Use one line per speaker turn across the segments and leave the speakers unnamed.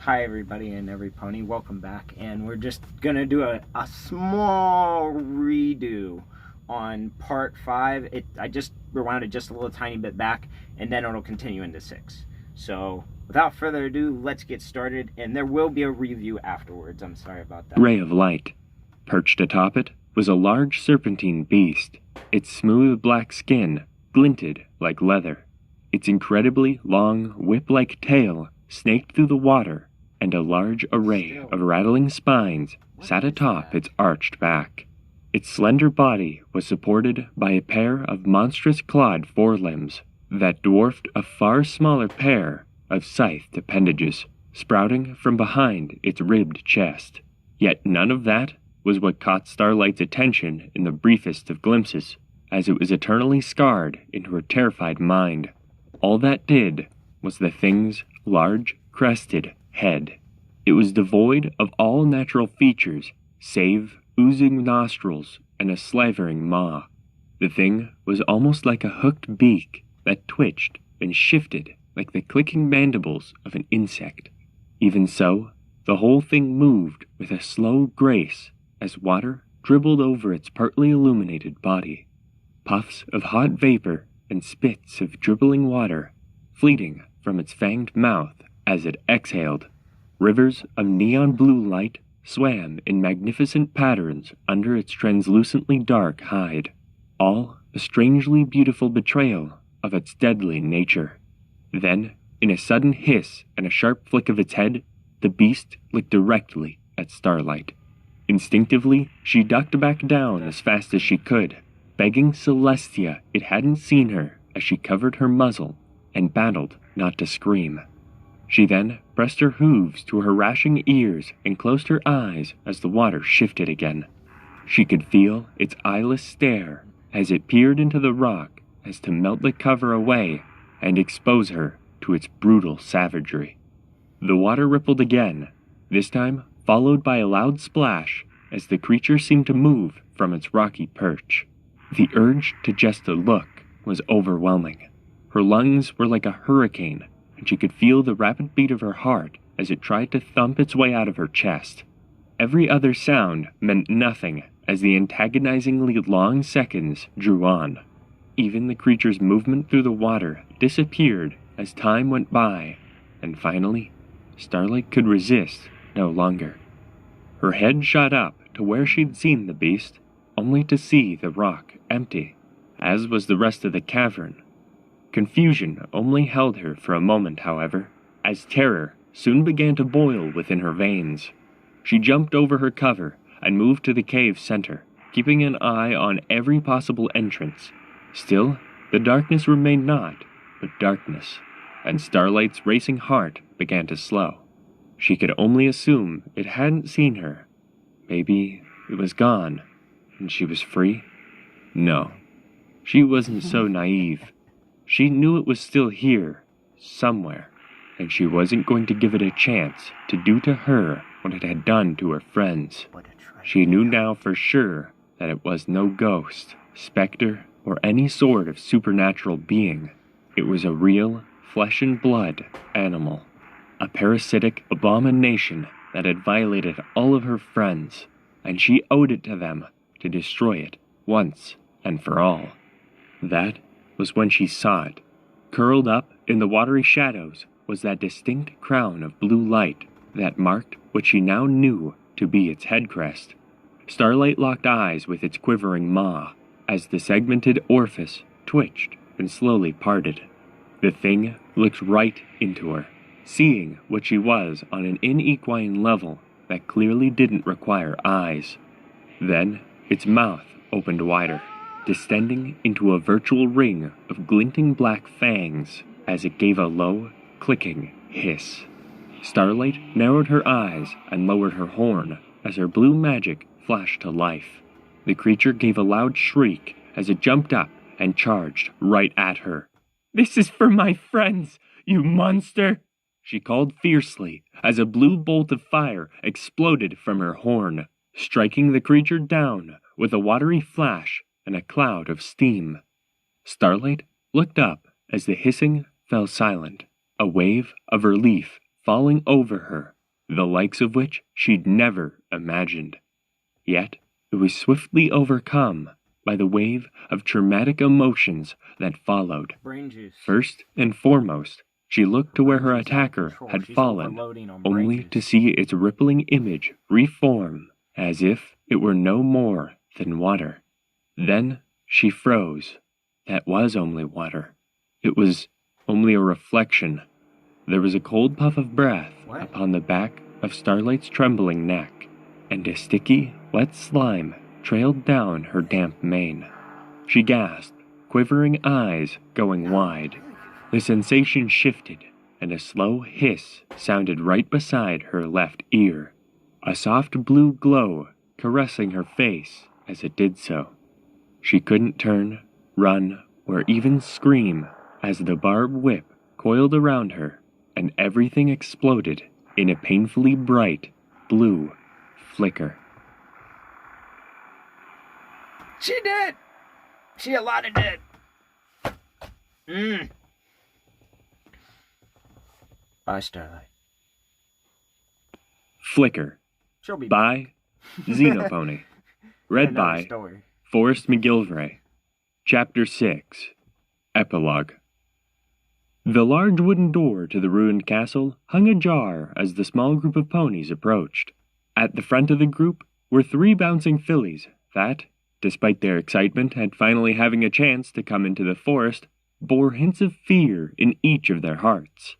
Hi everybody and every pony, welcome back, and we're just gonna do a small redo on part 5. I just rewound it just a little tiny bit back, and then it'll continue into 6. So without further ado, let's get started, and there will be a review afterwards. I'm sorry about that.
Ray of light. Perched atop it was a large serpentine beast. Its smooth black skin glinted like leather. Its incredibly long, whip-like tail snaked through the water, and a large array of rattling spines sat atop its arched back. Its slender body was supported by a pair of monstrous clawed forelimbs that dwarfed a far smaller pair of scythed appendages sprouting from behind its ribbed chest. Yet none of that was what caught Starlight's attention in the briefest of glimpses, as it was eternally scarred into her terrified mind. All that did was the thing's large, crested head. It was devoid of all natural features, save oozing nostrils and a slavering maw. The thing was almost like a hooked beak that twitched and shifted like the clicking mandibles of an insect. Even so, the whole thing moved with a slow grace as water dribbled over its partly illuminated body. Puffs of hot vapor and spits of dribbling water, fleeting from its fanged mouth as it exhaled. Rivers of neon blue light swam in magnificent patterns under its translucently dark hide, all a strangely beautiful betrayal of its deadly nature. Then, in a sudden hiss and a sharp flick of its head, the beast looked directly at Starlight. Instinctively, she ducked back down as fast as she could, begging Celestia it hadn't seen her as she covered her muzzle and battled not to scream. She then pressed her hooves to her rashing ears and closed her eyes as the water shifted again. She could feel its eyeless stare as it peered into the rock as to melt the cover away and expose her to its brutal savagery. The water rippled again, this time followed by a loud splash as the creature seemed to move from its rocky perch. The urge to just look was overwhelming. Her lungs were like a hurricane, and she could feel the rapid beat of her heart as it tried to thump its way out of her chest. Every other sound meant nothing as the antagonizingly long seconds drew on. Even the creature's movement through the water disappeared as time went by, and finally, Starlight could resist no longer. Her head shot up to where she'd seen the beast, only to see the rock empty, as was the rest of the cavern. Confusion only held her for a moment, however, as terror soon began to boil within her veins. She jumped over her cover and moved to the cave's center, keeping an eye on every possible entrance. Still, the darkness remained naught but darkness, and Starlight's racing heart began to slow. She could only assume it hadn't seen her. Maybe it was gone, and she was free? No, she wasn't so naive. She knew it was still here, somewhere, and she wasn't going to give it a chance to do to her what it had done to her friends. She knew now for sure that it was no ghost, specter, or any sort of supernatural being. It was a real, flesh and blood animal, a parasitic abomination that had violated all of her friends, and she owed it to them to destroy it once and for all. That was when she saw it. Curled up in the watery shadows was that distinct crown of blue light that marked what she now knew to be its head crest. Starlight locked eyes with its quivering maw as the segmented orifice twitched and slowly parted. The thing looked right into her, seeing what she was on an inequine level that clearly didn't require eyes. Then its mouth opened wider, distending into a virtual ring of glinting black fangs as it gave a low, clicking hiss. Starlight narrowed her eyes and lowered her horn as her blue magic flashed to life. The creature gave a loud shriek as it jumped up and charged right at her. "This is for my friends, you monster!" she called fiercely as a blue bolt of fire exploded from her horn, striking the creature down with a watery flash and a cloud of steam. Starlight looked up as the hissing fell silent. A wave of relief falling over her, the likes of which she'd never imagined. Yet it was swiftly overcome by the wave of traumatic emotions that followed.
Brain juice.
First and foremost, she looked to where her attacker had fallen, only to see its rippling image reform as if it were no more than water. Then she froze. That was only water. It was only a reflection. There was a cold puff of breath upon the back of Starlight's trembling neck, and a sticky, wet slime trailed down her damp mane. She gasped, quivering eyes going wide. The sensation shifted, and a slow hiss sounded right beside her left ear, a soft blue glow caressing her face as it did so. She couldn't turn, run, or even scream as the barbed whip coiled around her, and everything exploded in a painfully bright blue flicker.
She did! She a lot of did. Bye, Starlight.
Flicker.
She'll be
By Xenopony. Read by Forrest McGilvray. Chapter 6. Epilogue. The large wooden door to the ruined castle hung ajar as the small group of ponies approached. At the front of the group were 3 bouncing fillies that, despite their excitement at finally having a chance to come into the forest, bore hints of fear in each of their hearts.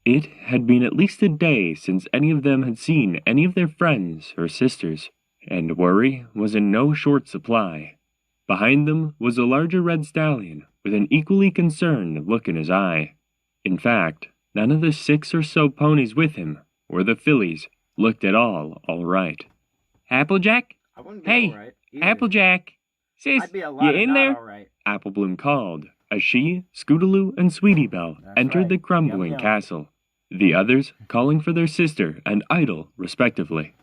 It had been at least a day since any of them had seen any of their friends or sisters, and worry was in no short supply. Behind them was a larger red stallion with an equally concerned look in his eye. In fact, none of the 6 or so ponies with him, or the fillies, looked at all right. Applejack? Hey,
right
Applejack! Sis, you in there?
Right.
Applebloom called, as she, Scootaloo, and Sweetie Belle entered the crumbling castle, the others calling for their sister and idol, respectively.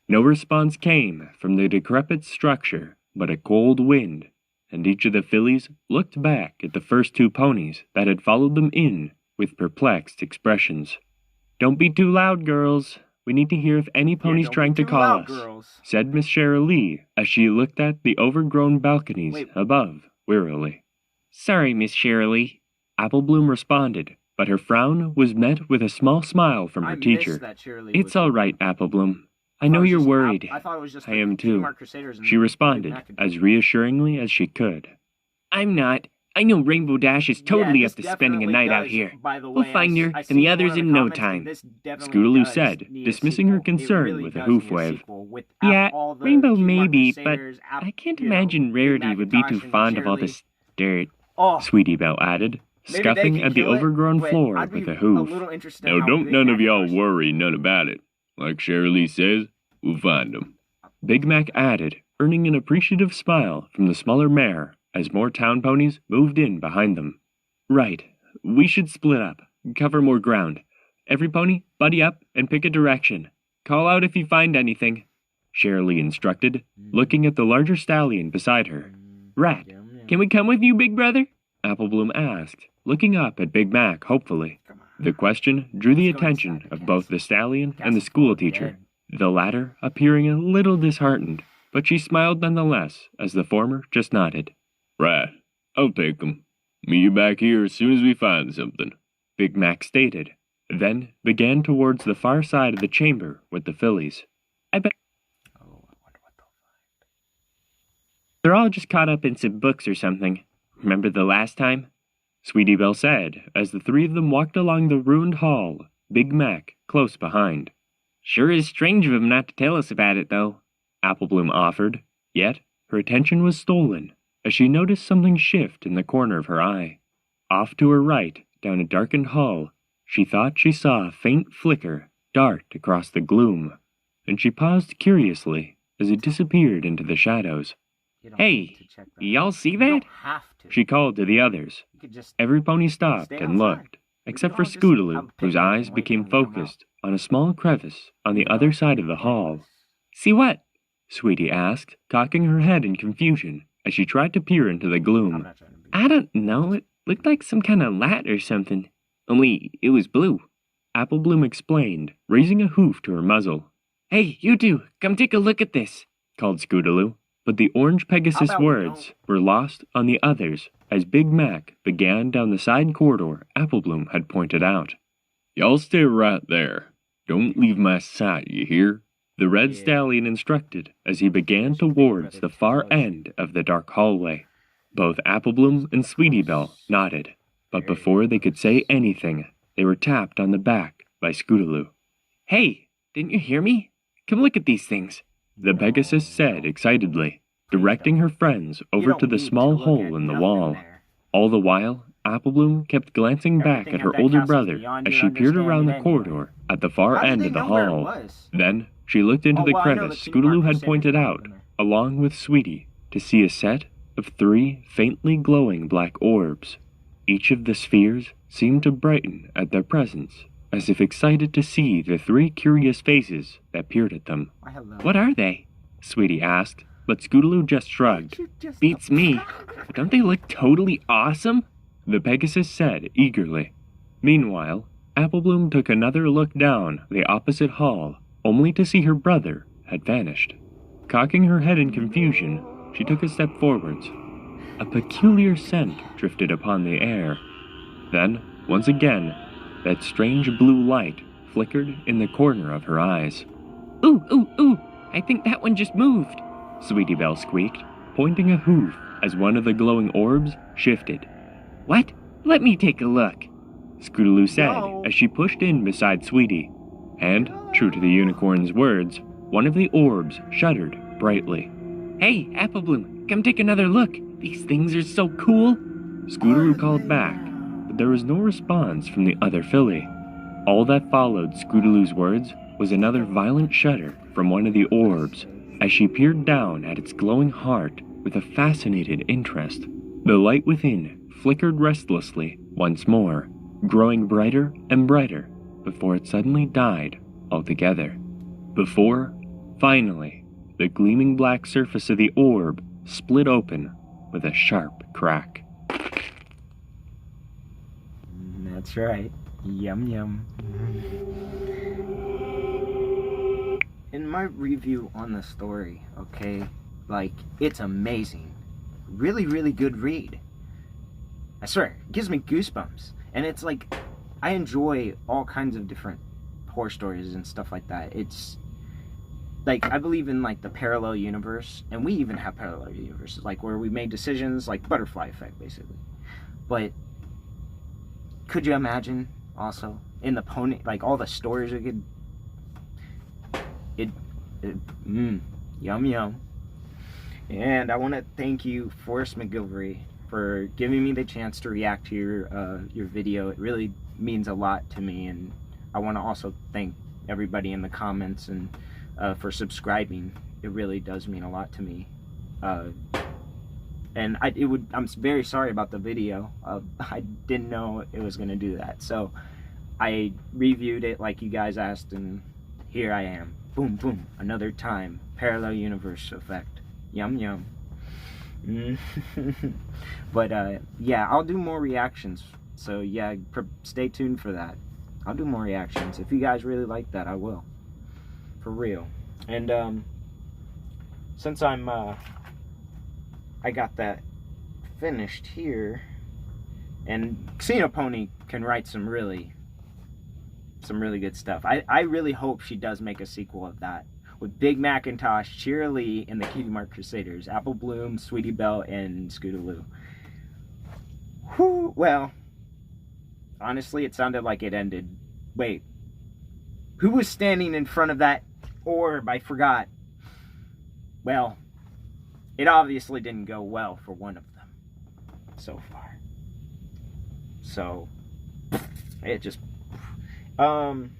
No response came from the decrepit structure but a cold wind, and each of the fillies looked back at the first 2 ponies that had followed them in with perplexed expressions. "Don't be too loud, girls. We need to hear if any pony's trying to call us," said Miss Srry as she looked at the overgrown balconies above wearily. "Sorry, Miss Srry," Applebloom responded, but her frown was met with a small smile from her teacher. "It's all right, Applebloom. I know you're worried. I am too," she responded as reassuringly as she could. "I'm not. I know Rainbow Dash is totally up to spending a night out here. We'll find her and the others in no time," Scootaloo said, dismissing her concern with a hoof wave. "Yeah, Rainbow maybe, but I can't imagine Rarity would be too fond of all this dirt," Sweetie Belle added, scuffing at the overgrown floor with a hoof.
"Now don't none of y'all worry none about it. Like Srry says, we'll find 'em."
Big Mac added, earning an appreciative smile from the smaller mare as more town ponies moved in behind them. "Right. We should split up, cover more ground. Every pony, buddy up and pick a direction. Call out if you find anything," Srry instructed, looking at the larger stallion beside her. "Rat, can we come with you, big brother?" Applebloom asked, looking up at Big Mac hopefully. The question drew the attention of both the stallion and the schoolteacher, the latter appearing a little disheartened, but she smiled nonetheless as the former just nodded.
"Right, I'll take 'em. Meet you back here as soon as we find something,"
Big Mac stated, then began towards the far side of the chamber with the fillies. I wonder what they'll find. "They're all just caught up in some books or something. Remember the last time?" Sweetie Belle said as the 3 of them walked along the ruined hall, Big Mac close behind. "Sure is strange of him not to tell us about it, though," Applebloom offered, yet her attention was stolen as she noticed something shift in the corner of her eye. Off to her right, down a darkened hall, she thought she saw a faint flicker dart across the gloom, and she paused curiously as it disappeared into the shadows. "Hey, y'all see that?" she called to the others. Every pony stopped and looked, except for Scootaloo, whose eyes became focused on a small crevice on the other side of the hall. "See what?" Sweetie asked, cocking her head in confusion as she tried to peer into the gloom. "I don't know. It looked like some kind of light or something. Only it was blue." Apple Bloom explained, raising a hoof to her muzzle. "Hey, you two, come take a look at this," called Scootaloo. But the orange Pegasus words were lost on the others as Big Mac began down the side corridor Apple Bloom had pointed out.
Y'all stay right there. Don't leave my sight, you hear?
The red stallion instructed as he began towards the far end of the dark hallway. Both Apple Bloom and Sweetie Belle nodded, but before they could say anything, they were tapped on the back by Scootaloo. "Hey, didn't you hear me? Come look at these things," the Pegasus said excitedly, directing her friends over to the small hole in the wall. All the while, Apple Bloom kept glancing back at her older brother as she peered around the corridor at the far end of the hall. Then, she looked into the crevice Scootaloo had pointed out, along with Sweetie, to see a set of 3 faintly glowing black orbs. Each of the spheres seemed to brighten at their presence, as if excited to see the 3 curious faces that peered at them. "What are they?" Sweetie asked, but Scootaloo just shrugged. "Beats me. But don't they look totally awesome?" the Pegasus said eagerly. Meanwhile, Apple Bloom took another look down the opposite hall, only to see her brother had vanished. Cocking her head in confusion, she took a step forwards. A peculiar scent drifted upon the air. Then, once again, that strange blue light flickered in the corner of her eyes. "Ooh, ooh, ooh! I think that one just moved," Sweetie Belle squeaked, pointing a hoof as one of the glowing orbs shifted. "What? Let me take a look," Scootaloo said as she pushed in beside Sweetie. And, true to the unicorn's words, one of the orbs shuddered brightly. "Hey, Apple Bloom, come take another look. These things are so cool," Scootaloo called back, but there was no response from the other filly. All that followed Scootaloo's words was another violent shudder from one of the orbs as she peered down at its glowing heart with a fascinated interest. The light within flickered restlessly once more, growing brighter and brighter before it suddenly died altogether. Before, finally, the gleaming black surface of the orb split open with a sharp crack.
That's right. Yum yum. In my review on the story, okay, like, it's amazing. Really, really good read. I swear, it gives me goosebumps. And it's like, I enjoy all kinds of different horror stories and stuff like that. It's like, I believe in like the parallel universe, and we even have parallel universes, like where we made decisions, like butterfly effect basically. But could you imagine also in the pony, like all the stories we could, yum yum. And I want to thank you, Forrest McGilvray, for giving me the chance to react to your video. It really means a lot to me, and I want to also thank everybody in the comments and for subscribing. It really does mean a lot to me. And I'm very sorry about the video. I didn't know it was gonna do that, so I reviewed it like you guys asked, and here I am. Boom boom, another time. Parallel universe effect. Yum yum. But yeah, I'll do more reactions, so yeah, stay tuned for that. I'll do more reactions. If you guys really like that, I will, for real. And since I got that finished here, and Xenopony can write some really good stuff. I really hope she does make a sequel of that, with Big Macintosh, Cheer Lee, and the Cutie Mark Crusaders, Apple Bloom, Sweetie Belle, and Scootaloo. Whew, well, honestly, it sounded like it ended. Wait, who was standing in front of that orb? I forgot. Well, it obviously didn't go well for one of them so far. So, it just... I'm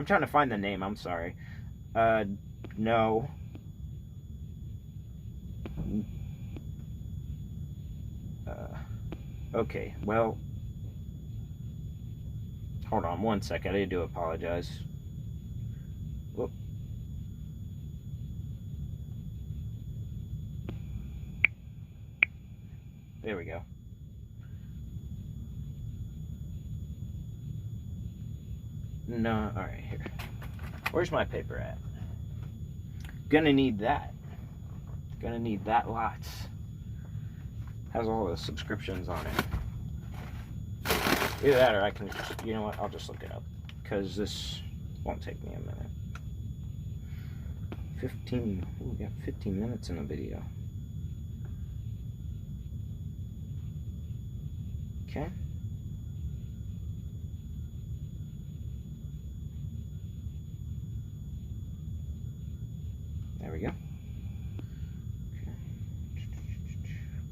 trying to find the name, I'm sorry. No. Okay, well... Hold on one second, I do apologize. Whoop. There we go. No, alright, here. Where's my paper at? Gonna need that. Gonna need that lots. Has all the subscriptions on it. Either that or I can just, you know what, I'll just look it up. Because this won't take me a minute. 15, we got 15 minutes in the video. Okay. There we go. Okay.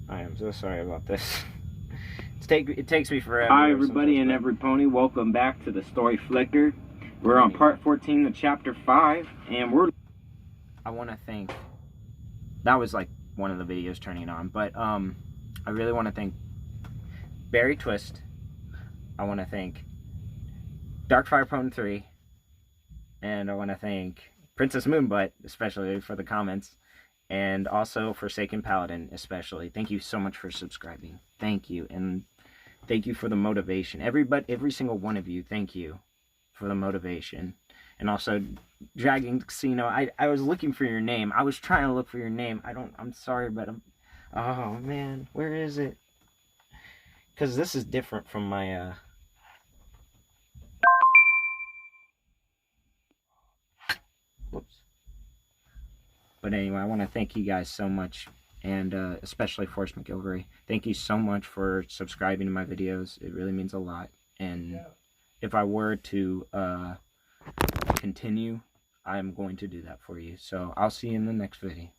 I am so sorry about this. It takes me forever. Hi everybody and every pony, welcome back to the Story Flicker. We're on part 14 of chapter 5, and I want to thank, that was like one of the videos turning on, but I really want to thank Berry Twist. I want to thank Darkfire Prone 3, and I want to thank Princess Moonbutt, especially for the comments, and also Forsaken Paladin, especially. Thank you so much for subscribing. Thank you, and thank you for the motivation. Every single one of you, thank you for the motivation. And also, Draconic Xeno, I was looking for your name. I was trying to look for your name. I'm sorry, but oh man, where is it? Because this is different from my, whoops. But anyway, I want to thank you guys so much, and especially Forrest McGilvray. Thank you so much for subscribing to my videos. It really means a lot. And if I were to continue, I'm going to do that for you. So I'll see you in the next video.